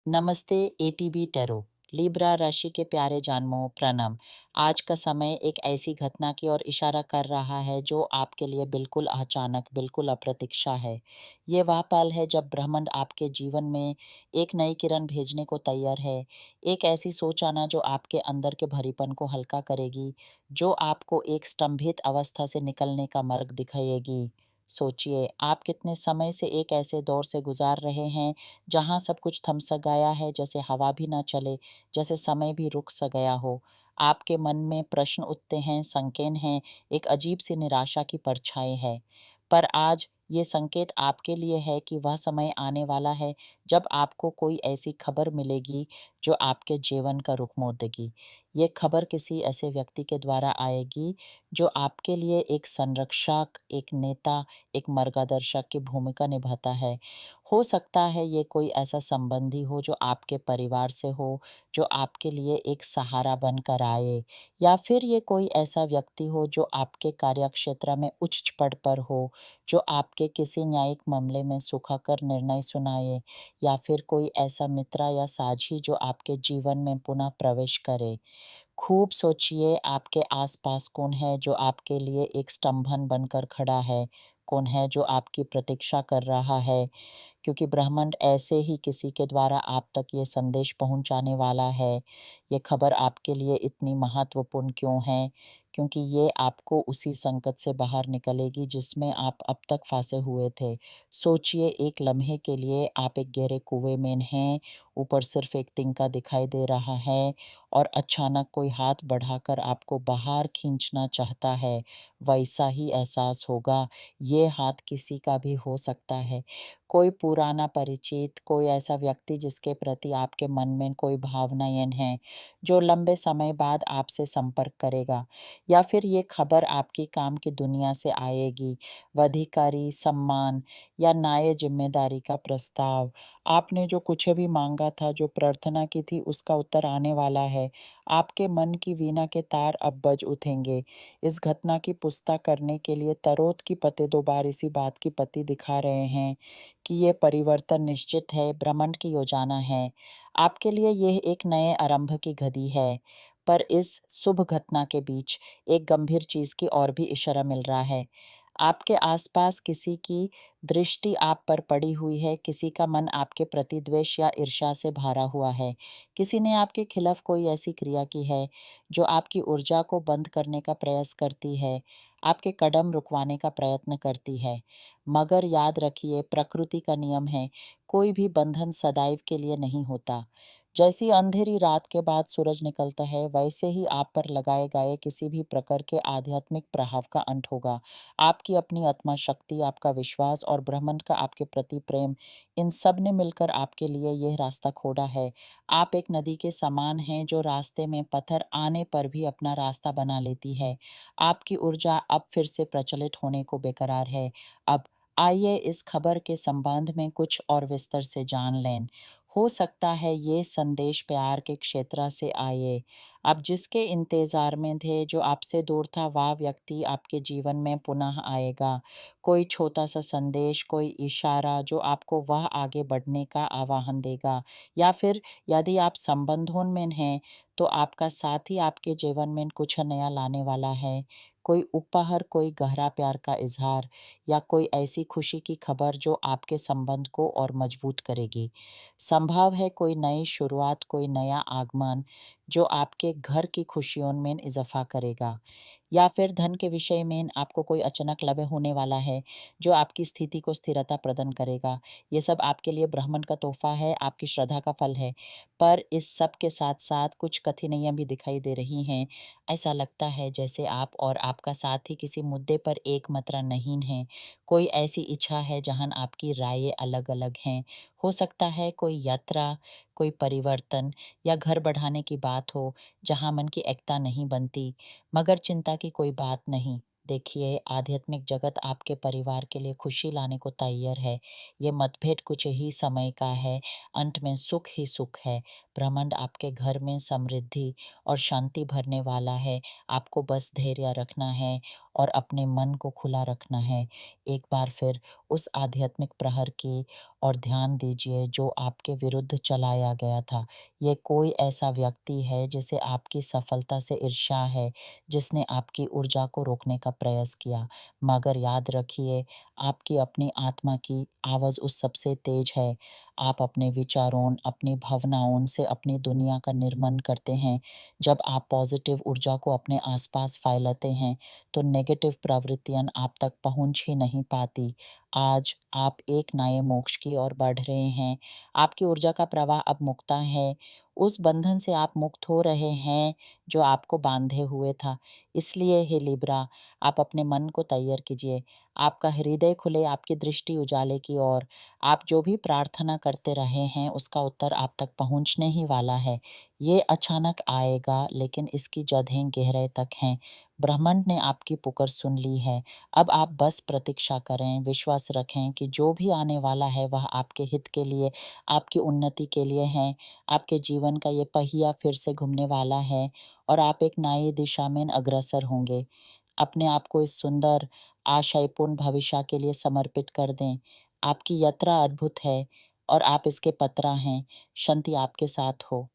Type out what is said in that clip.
नमस्ते ATB tarot. Libra राशि के प्यारे जानमो प्रणाम। आज का समय एक ऐसी घटना की ओर इशारा कर रहा है जो आपके लिए बिल्कुल अचानक, बिल्कुल अप्रतीक्षा है। ये वह पल है जब ब्रह्मांड आपके जीवन में एक नई किरण भेजने को तैयार है। एक ऐसी सोच आना जो आपके अंदर के भरीपन को हल्का करेगी, जो आपको एक स्तंभित अवस्था से निकलने का मार्ग दिखाएगी। सोचिए, आप कितने समय से एक ऐसे दौर से गुजार रहे हैं जहाँ सब कुछ थम सा गया है, जैसे हवा भी ना चले, जैसे समय भी रुक सा गया हो। आपके मन में प्रश्न उठते हैं, संकेत हैं, एक अजीब-सी निराशा की परछाई है। पर आज ये संकेत आपके लिए है कि वह समय आने वाला है जब आपको कोई ऐसी खबर मिलेगी जो आपके जीवन का रुख मोड़ देगी। ये खबर किसी ऐसे व्यक्ति के द्वारा आएगी जो आपके लिए एक संरक्षक, एक नेता, एक मार्गदर्शक की भूमिका निभाता है। हो सकता है ये कोई ऐसा संबंधी हो जो आपके परिवार से हो, जो आपके लिए एक सहारा बनकर आए, या फिर ये कोई ऐसा व्यक्ति हो जो आपके कार्यक्षेत्र में उच्च पद पर हो, जो आपके किसी न्यायिक मामले में सुखाकर निर्णय सुनाए, या फिर कोई ऐसा मित्र या साझी जो आपके जीवन में पुनः प्रवेश करे। खूब सोचिए, आपके आसपास कौन है जो आपके लिए एक स्तंभन बनकर खड़ा है, कौन है जो आपकी प्रतीक्षा कर रहा है, क्योंकि ब्रह्मांड ऐसे ही किसी के द्वारा आप तक ये संदेश पहुंचाने वाला है। ये खबर आपके लिए इतनी महत्वपूर्ण क्यों है? क्योंकि ये आपको उसी संकट से बाहर निकलेगी जिसमें आप अब तक फंसे हुए थे। सोचिए, एक लम्हे के लिए आप एक गहरे कुएं में हैं, ऊपर सिर्फ एक तिनका दिखाई दे रहा है और अचानक कोई हाथ बढ़ाकर आपको बाहर खींचना चाहता है। वैसा ही एहसास होगा। ये हाथ किसी का भी हो सकता है। कोई पुराना परिचित, कोई ऐसा व्यक्ति जिसके प्रति आपके मन में कोई भावनाएँ हैं, जो लंबे समय बाद आपसे संपर्क करेगा। या फिर ये खबर आपकी काम की दुनिया से आएगी, अधिकारी, सम्मान या नए ज़िम्मेदारी का प्रस्ताव। आपने जो कुछ भी माँगा था, जो प्रार्थना की थी, उसका उत्तर आने वाला है। आपके मन की वीणा के तार अब बज उठेंगे। इस घटना की पुष्टि करने के लिए तरोत की पत्ते 2 बार इसी बात की पत्ती दिखा रहे हैं कि ये परिवर्तन निश्चित है, ब्रह्मांड की योजना है। आपके लिए यह एक नए आरंभ की घड़ी है। पर इस शुभ घटना के बीच एक गंभीर चीज़ की ओर भी इशारा मिल रहा है। आपके आसपास किसी की दृष्टि आप पर पड़ी हुई है, किसी का मन आपके प्रति द्वेष या ईर्ष्या से भरा हुआ है। किसी ने आपके खिलाफ कोई ऐसी क्रिया की है, जो आपकी ऊर्जा को बंद करने का प्रयास करती है, आपके कदम रुकवाने का प्रयत्न करती है। मगर याद रखिए, प्रकृति का नियम है, कोई भी बंधन सदैव के लिए नहीं होता। जैसी अंधेरी रात के बाद सूरज निकलता है, वैसे ही आप पर लगाए गए किसी भी प्रकार के आध्यात्मिक प्रभाव का अंत होगा। आपकी अपनी आत्मा शक्ति, आपका विश्वास और ब्रह्मांड का आपके प्रति प्रेम, इन सब ने मिलकर आपके लिए यह रास्ता खोदा है। आप एक नदी के समान हैं जो रास्ते में पत्थर आने पर भी अपना रास्ता बना लेती है। आपकी ऊर्जा अब फिर से प्रचलित होने को बेकरार है। अब आइए इस खबर के संबंध में कुछ और विस्तार से जान लें। हो सकता है ये संदेश प्यार के क्षेत्र से आए। आप जिसके इंतजार में थे, जो आपसे दूर था, वह व्यक्ति आपके जीवन में पुनः आएगा। कोई छोटा सा संदेश, कोई इशारा जो आपको वह आगे बढ़ने का आह्वान देगा। या फिर यदि आप संबंधों में हैं, तो आपका साथी आपके जीवन में कुछ नया लाने वाला है। कोई उपहार, कोई गहरा प्यार का इजहार, या कोई ऐसी खुशी की खबर जो आपके संबंध को और मजबूत करेगी। संभव है कोई नई शुरुआत, कोई नया आगमन जो आपके घर की खुशियों में इजाफा करेगा। या फिर धन के विषय में आपको कोई अचानक लाभ होने वाला है जो आपकी स्थिति को स्थिरता प्रदान करेगा। ये सब आपके लिए ब्राह्मण का तोहफा है, आपकी श्रद्धा का फल है। पर इस सब के साथ साथ कुछ कठिनाइयाँ भी दिखाई दे रही हैं। ऐसा लगता है जैसे आप और आपका साथी किसी मुद्दे पर एक मात्रा नहीं है। कोई ऐसी इच्छा है जहां आपकी राय अलग अलग हैं। हो सकता है कोई यात्रा, कोई परिवर्तन या घर बढ़ाने की बात हो जहां मन की एकता नहीं बनती। मगर चिंता की कोई बात नहीं। देखिए, आध्यात्मिक जगत आपके परिवार के लिए खुशी लाने को तैयार है। ये मतभेद कुछ ही समय का है, अंत में सुख ही सुख है। ब्रह्मांड आपके घर में समृद्धि और शांति भरने वाला है। आपको बस धैर्य रखना है और अपने मन को खुला रखना है। एक बार फिर उस आध्यात्मिक प्रहर की और ध्यान दीजिए जो आपके विरुद्ध चलाया गया था। ये कोई ऐसा व्यक्ति है जिसे आपकी सफलता से ईर्ष्या है, जिसने आपकी ऊर्जा को रोकने का प्रयास किया। मगर याद रखिए, आपकी अपनी आत्मा की आवाज़ उस सबसे तेज है। आप अपने विचारों, अपनी भावनाओं से अपनी दुनिया का निर्माण करते हैं। जब आप पॉजिटिव ऊर्जा को अपने आसपास फैलाते हैं, तो नेगेटिव प्रवृत्तियाँ आप तक पहुँच ही नहीं पाती। आज आप एक नए मोक्ष की ओर बढ़ रहे हैं। आपकी ऊर्जा का प्रवाह अब मुक्ता है। उस बंधन से आप मुक्त हो रहे हैं जो आपको बांधे हुए था। इसलिए हे लिब्रा, आप अपने मन को तैयार कीजिए। आपका हृदय खुले, आपकी दृष्टि उजाले की ओर। आप जो भी प्रार्थना करते रहे हैं, उसका उत्तर आप तक पहुँचने ही वाला है। ये अचानक आएगा, लेकिन इसकी जड़ें गहरे तक हैं। ब्रह्मांड ने आपकी पुकार सुन ली है। अब आप बस प्रतीक्षा करें, विश्वास रखें कि जो भी आने वाला है वह आपके हित के लिए, आपकी उन्नति के लिए है। आपके जीवन का ये पहिया फिर से घूमने वाला है और आप एक नई दिशा में अग्रसर होंगे। अपने आप को इस सुंदर, आशयपूर्ण भविष्य के लिए समर्पित कर दें। आपकी यात्रा अद्भुत है और आप इसके पत्रा हैं। शांति आपके साथ हो।